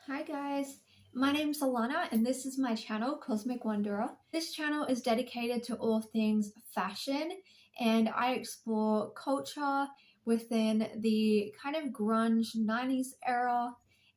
Hi guys, my name's Alana and this is my channel, Cosmic Wanderer. This channel is dedicated to all things fashion and I explore culture within the kind of grunge 90s era,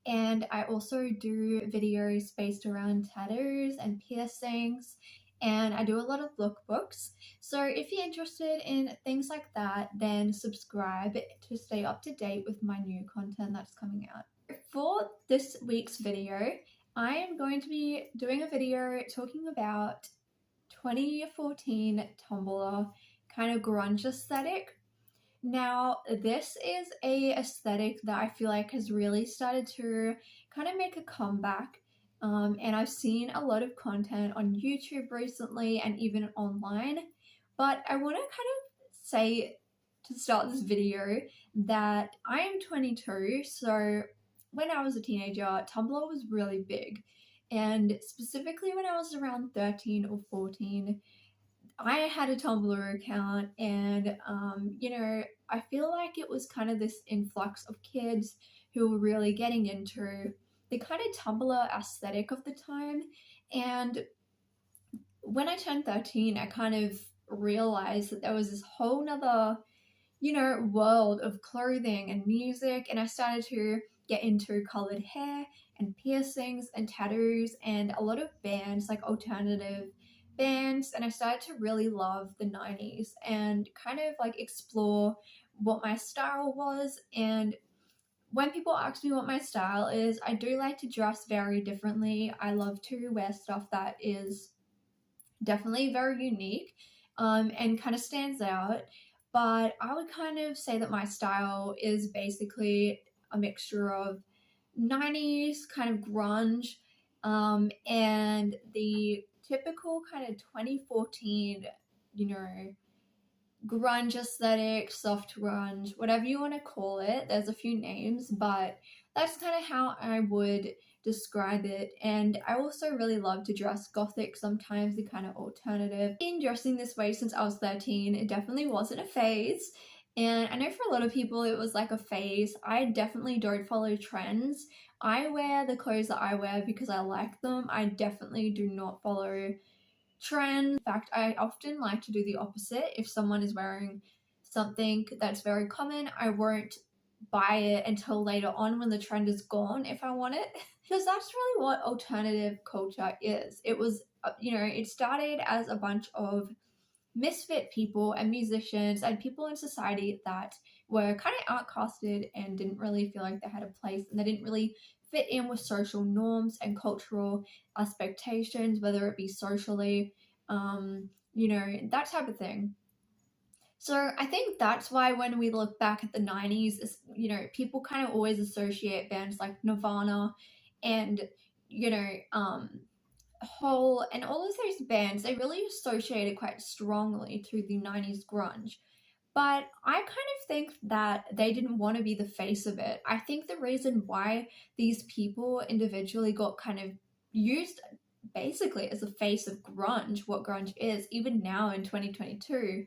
and I also do videos based around tattoos and piercings, and I do a lot of lookbooks. So if you're interested in things like that, then subscribe to stay up to date with my new content that's coming out. For this week's video, I am going to be doing a video talking about 2014 Tumblr kind of grunge aesthetic. Now, this is a aesthetic that I feel like has really started to kind of make a comeback. And I've seen a lot of content on YouTube recently and even online. But I want to kind of say to start this video that I am 22, so when I was a teenager, Tumblr was really big. And specifically when I was around 13 or 14, I had a Tumblr account, and I feel like it was kind of this influx of kids who were really getting into the kind of Tumblr aesthetic of the time. And when I turned 13, I kind of realized that there was this whole nother, world of clothing and music, and I started to get into colored hair and piercings and tattoos and a lot of bands, like alternative bands, and I started to really love the 90s and kind of like explore what my style was. And when people ask me what my style is, I do like to dress very differently. I love to wear stuff that is definitely very unique and kind of stands out. But I would kind of say that my style is basically a mixture of 90s kind of grunge and the typical kind of 2014, grunge aesthetic, soft grunge, whatever you want to call it. There's a few names, but that's kind of how I would describe it. And I also really love to dress gothic sometimes, the kind of alternative. Been dressing this way since I was 13. It definitely wasn't a phase. And I know for a lot of people it was like a phase. I definitely don't follow trends. I wear the clothes that I wear because I like them. I definitely do not follow trends. In fact, I often like to do the opposite. If someone is wearing something that's very common, I won't buy it until later on when the trend is gone if I want it. Because that's really what alternative culture is. It was, it started as a bunch of misfit people and musicians and people in society that were kind of outcasted and didn't really feel like they had a place, and they didn't really fit in with social norms and cultural expectations, whether it be socially, that type of thing. So I think that's why when we look back at the 90s, people kind of always associate bands like Nirvana and, Hole and all of those bands, they really associated quite strongly to the 90s grunge. But I kind of think that they didn't want to be the face of it. I think the reason why these people individually got kind of used basically as a face of grunge, what grunge is, even now in 2022,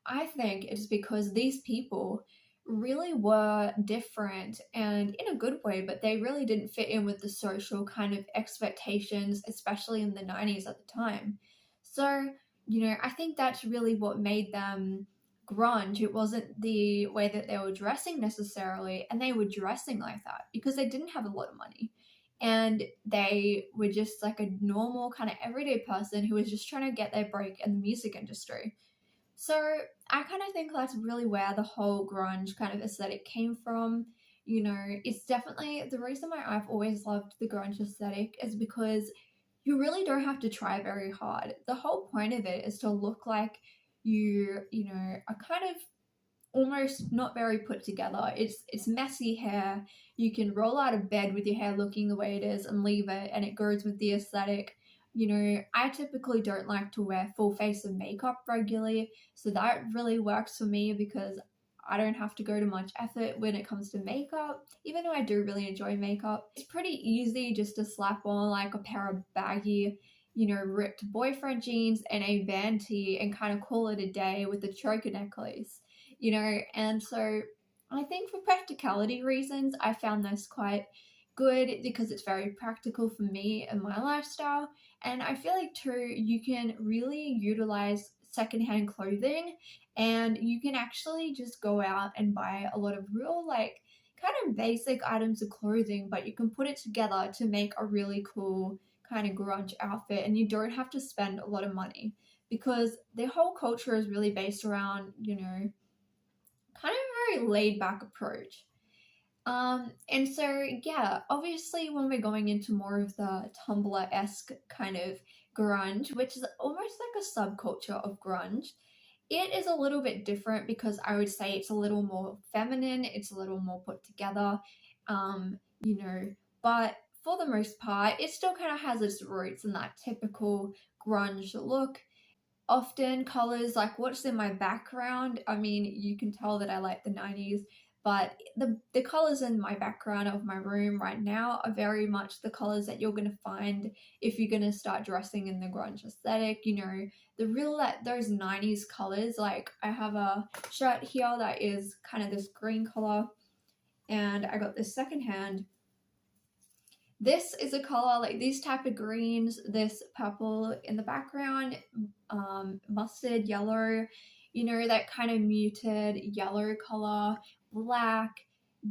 I think it's because these people really were different and in a good way, but they really didn't fit in with the social kind of expectations, especially in the 90s at the time. So, I think that's really what made them grunge. It wasn't the way that they were dressing necessarily, and they were dressing like that because they didn't have a lot of money. And they were just like a normal kind of everyday person who was just trying to get their break in the music industry. So I kind of think that's really where the whole grunge kind of aesthetic came from. It's definitely the reason why I've always loved the grunge aesthetic is because you really don't have to try very hard. The whole point of it is to look like are kind of almost not very put together. It's messy hair. You can roll out of bed with your hair looking the way it is and leave it, and it goes with the aesthetic. I typically don't like to wear full face of makeup regularly, so that really works for me because I don't have to go to much effort when it comes to makeup. Even though I do really enjoy makeup, it's pretty easy just to slap on like a pair of baggy, ripped boyfriend jeans and a band tee and kind of call it a day with a choker necklace, and so I think for practicality reasons, I found this quite good because it's very practical for me and my lifestyle. And I feel like too, you can really utilize secondhand clothing, and you can actually just go out and buy a lot of real, like, kind of basic items of clothing, but you can put it together to make a really cool kind of grunge outfit, and you don't have to spend a lot of money because the whole culture is really based around, kind of a very laid back approach. And so, yeah, obviously when we're going into more of the Tumblr-esque kind of grunge, which is almost like a subculture of grunge, it is a little bit different because I would say it's a little more feminine, it's a little more put together, um, you know, but for the most part, it still kind of has its roots in that typical grunge look. Often colors like what's in my background, I mean, you can tell that I like the 90s, but the colors in my background of my room right now are very much the colors that you're going to find if you're going to start dressing in the grunge aesthetic, the real, that those 90s colors. Like, I have a shirt here that is kind of this green color, and I got this secondhand. This is a color, like these type of greens, this purple in the background, mustard yellow, that kind of muted yellow color, black,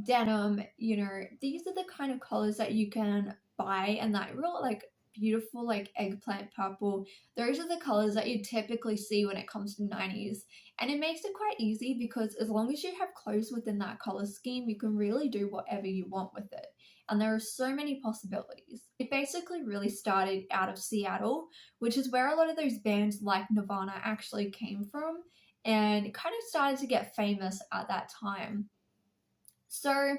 denim, these are the kind of colors that you can buy, and that real, like, beautiful, like, eggplant purple. Those are the colors that you typically see when it comes to 90s. And it makes it quite easy because as long as you have clothes within that color scheme, you can really do whatever you want with it. And there are so many possibilities. It basically really started out of Seattle, which is where a lot of those bands like Nirvana actually came from, and it kind of started to get famous at that time. So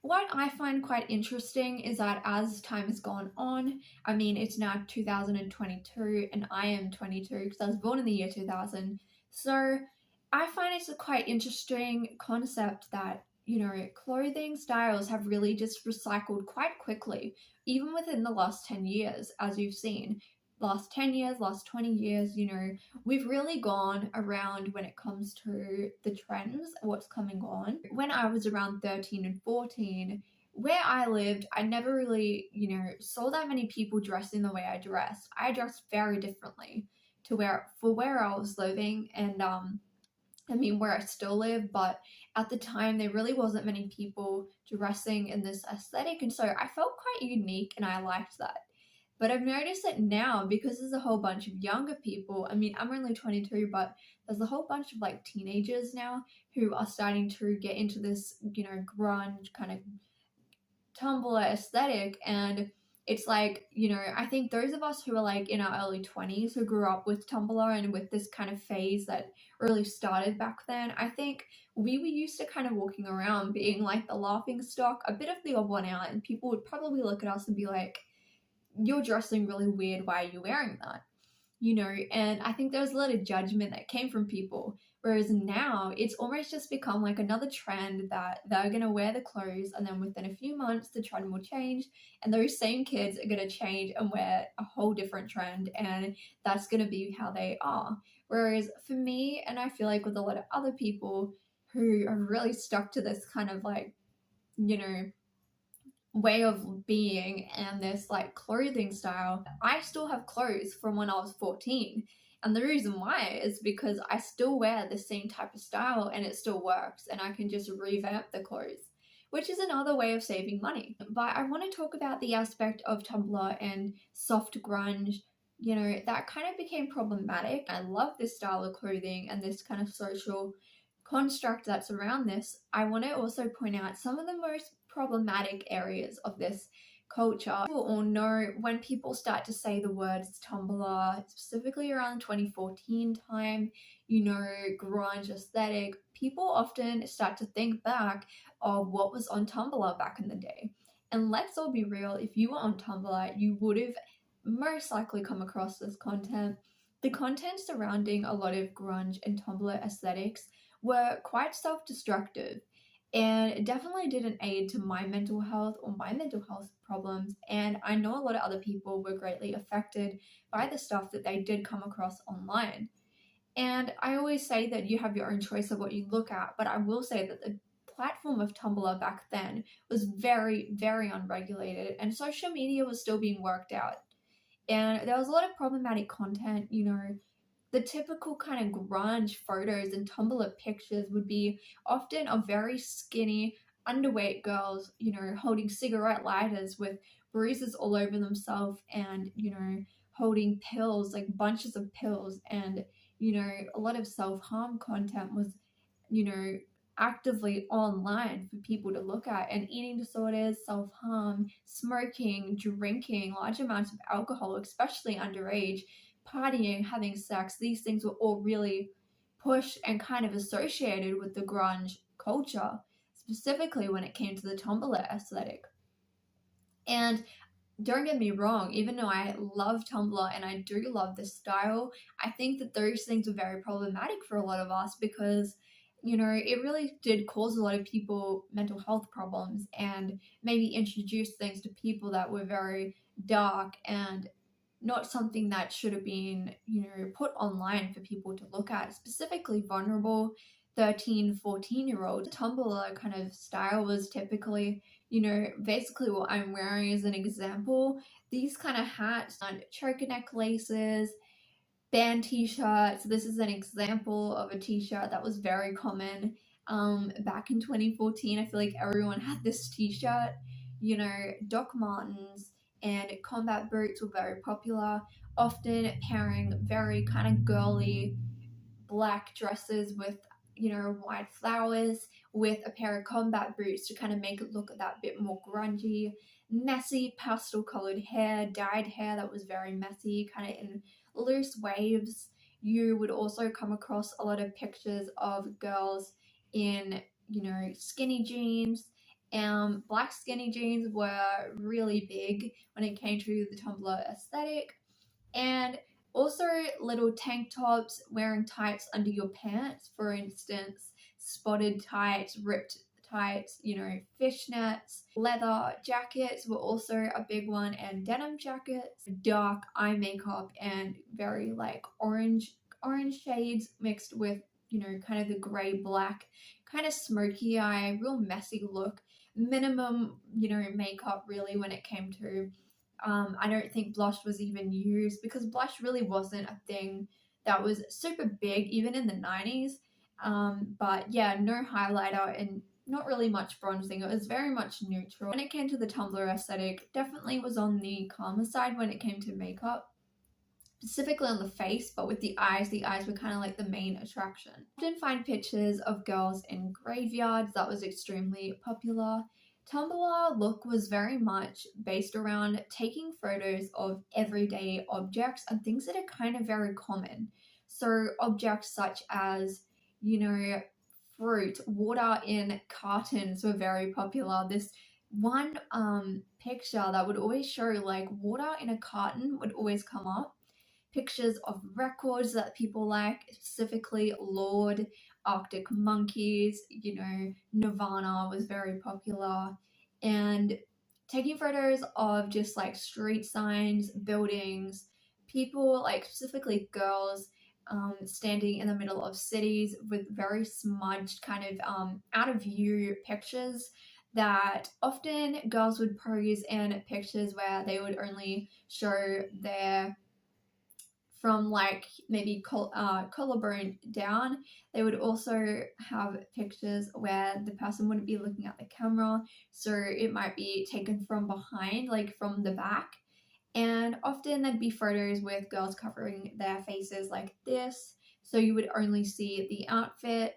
what I find quite interesting is that as time has gone on, I mean, it's now 2022 and I am 22 because I was born in the year 2000. So I find it's a quite interesting concept that, clothing styles have really just recycled quite quickly, even within the last 10 years, as you've seen. Last 10 years, last 20 years, we've really gone around when it comes to the trends, what's coming on. When I was around 13 and 14, where I lived, I never really, saw that many people dressing the way I dressed. I dressed very differently to where I was living, and where I still live, but at the time there really wasn't many people dressing in this aesthetic, and so I felt quite unique and I liked that. But I've noticed that now, because there's a whole bunch of younger people, I'm only 22, but there's a whole bunch of like teenagers now who are starting to get into this, grunge kind of Tumblr aesthetic, and it's like, I think those of us who are like in our early 20s who grew up with Tumblr and with this kind of phase that really started back then, I think we were used to kind of walking around being like the laughing stock, a bit of the odd one out, and people would probably look at us and be like, you're dressing really weird, why are you wearing that? And I think there was a lot of judgment that came from people. Whereas now it's almost just become like another trend that they're going to wear the clothes, and then within a few months the trend will change, and those same kids are going to change and wear a whole different trend, and that's going to be how they are. Whereas for me, and I feel like with a lot of other people who are really stuck to this kind of like, way of being and this like clothing style, I still have clothes from when I was 14. And the reason why is because I still wear the same type of style and it still works, and I can just revamp the clothes, which is another way of saving money. But I want to talk about the aspect of Tumblr and soft grunge, that kind of became problematic. I love this style of clothing and this kind of social construct that's around this. I want to also point out some of the most problematic areas of this culture. People all know when people start to say the words Tumblr, specifically around 2014 time, grunge aesthetic, people often start to think back of what was on Tumblr back in the day. And let's all be real, if you were on Tumblr, you would have most likely come across this content. The content surrounding a lot of grunge and Tumblr aesthetics were quite self-destructive, and it definitely didn't aid to my mental health or my mental health problems. And I know a lot of other people were greatly affected by the stuff that they did come across online. And I always say that you have your own choice of what you look at, but I will say that the platform of Tumblr back then was very, very unregulated, and social media was still being worked out. And there was a lot of problematic content, the typical kind of grunge photos and Tumblr pictures would be often of very skinny, underweight girls, holding cigarette lighters with bruises all over themselves and, holding pills, like bunches of pills. And, a lot of self harm content was, you know, actively online for people to look at. And eating disorders, self harm, smoking, drinking, large amounts of alcohol, especially underage, partying, having sex, these things were all really pushed and kind of associated with the grunge culture, specifically when it came to the Tumblr aesthetic. And don't get me wrong, even though I love Tumblr and I do love this style, I think that those things are very problematic for a lot of us because, it really did cause a lot of people mental health problems and maybe introduce things to people that were very dark and not something that should have been, put online for people to look at, specifically vulnerable 13, 14-year-olds. Tumblr kind of style was typically, basically what I'm wearing as an example. These kind of hats and choker neck laces, band t-shirts. This is an example of a t-shirt that was very common back in 2014. I feel like everyone had this t-shirt. Doc Martens and combat boots were very popular, often pairing very kind of girly black dresses with, white flowers with a pair of combat boots to kind of make it look that bit more grungy. Messy pastel colored hair, dyed hair that was very messy, kind of in loose waves. You would also come across a lot of pictures of girls in, skinny jeans. Black skinny jeans were really big when it came to the Tumblr aesthetic. And also little tank tops, wearing tights under your pants, for instance, spotted tights, ripped tights, fishnets. Leather jackets were also a big one, and denim jackets, dark eye makeup, and very like orange shades mixed with, kind of the gray black, kind of smoky eye, real messy look. Minimum, makeup really when it came to I don't think blush was even used because blush really wasn't a thing that was super big even in the 90s. But yeah, no highlighter and not really much bronzing. It was very much neutral. When it came to the Tumblr aesthetic, definitely was on the calmer side when it came to makeup, specifically on the face, but with the eyes were kind of like the main attraction. I often find pictures of girls in graveyards. That was extremely popular. Tumblr Look was very much based around taking photos of everyday objects and things that are kind of very common. So objects such as, fruit, water in cartons were very popular. This one picture that would always show like water in a carton would always come up. Pictures of records that people like, specifically Lord, Arctic Monkeys, Nirvana was very popular. And taking photos of just like street signs, buildings, people, like specifically girls, standing in the middle of cities with very smudged kind of out of view pictures that often girls would pose in pictures where they would only show their from like maybe collarbone down. They would also have pictures where the person wouldn't be looking at the camera, so it might be taken from behind, like from the back. And often there'd be photos with girls covering their faces like this, so you would only see the outfit.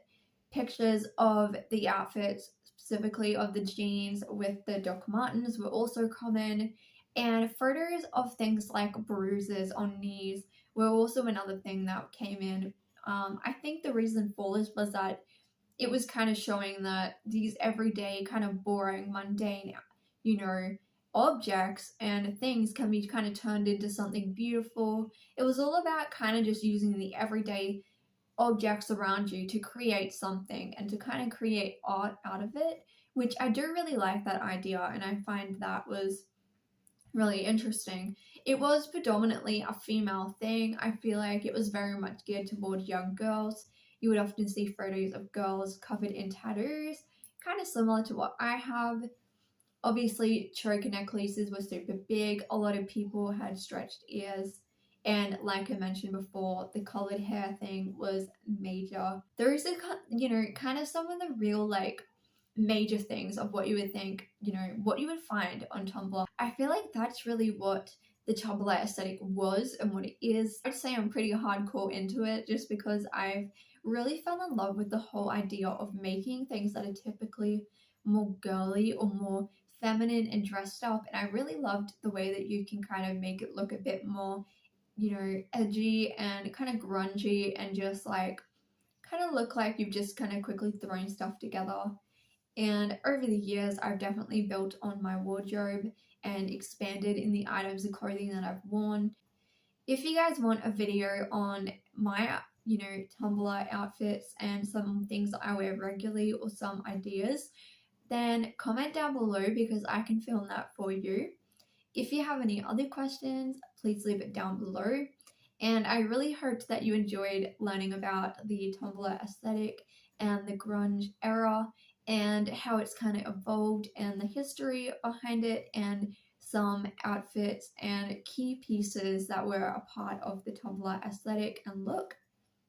Pictures of the outfits, specifically of the jeans with the Doc Martens, were also common. And photos of things like bruises on knees were also another thing that came in. I think the reason for this was that it was kind of showing that these everyday kind of boring, mundane, objects and things can be kind of turned into something beautiful. It was all about kind of just using the everyday objects around you to create something and to kind of create art out of it, which I do really like that idea, and I find that was really interesting. It was predominantly a female thing. I feel like it was very much geared toward young girls. You would often see photos of girls covered in tattoos, kind of similar to what I have. Obviously, choker necklaces were super big. A lot of people had stretched ears. And like I mentioned before, the colored hair thing was major. Those are, kind of some of the real, like, major things of what you would think, what you would find on Tumblr. I feel like that's really what the Tumblr aesthetic was and what it is. I'd say I'm pretty hardcore into it just because I've really fell in love with the whole idea of making things that are typically more girly or more feminine and dressed up. And I really loved the way that you can kind of make it look a bit more, edgy and kind of grungy and just like kind of look like you've just kind of quickly thrown stuff together. And over the years, I've definitely built on my wardrobe and expanded in the items of clothing that I've worn. If you guys want a video on my, Tumblr outfits and some things that I wear regularly or some ideas, then comment down below because I can film that for you. If you have any other questions, please leave it down below. And I really hoped that you enjoyed learning about the Tumblr aesthetic and the grunge era and how it's kind of evolved and the history behind it and some outfits and key pieces that were a part of the Tumblr aesthetic and look.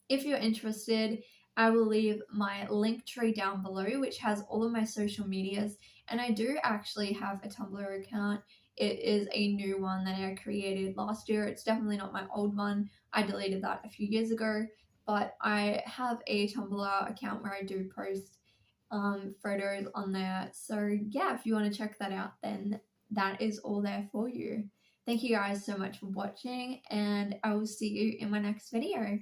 If you're interested, I will leave my link tree down below, which has all of my social medias. And I do actually have a Tumblr account. It is a new one that I created last year. It's definitely not my old one. I deleted that a few years ago. But I have a Tumblr account where I do post photos on there. So yeah, if you want to check that out, then that is all there for you. Thank you guys so much for watching, and I will see you in my next video.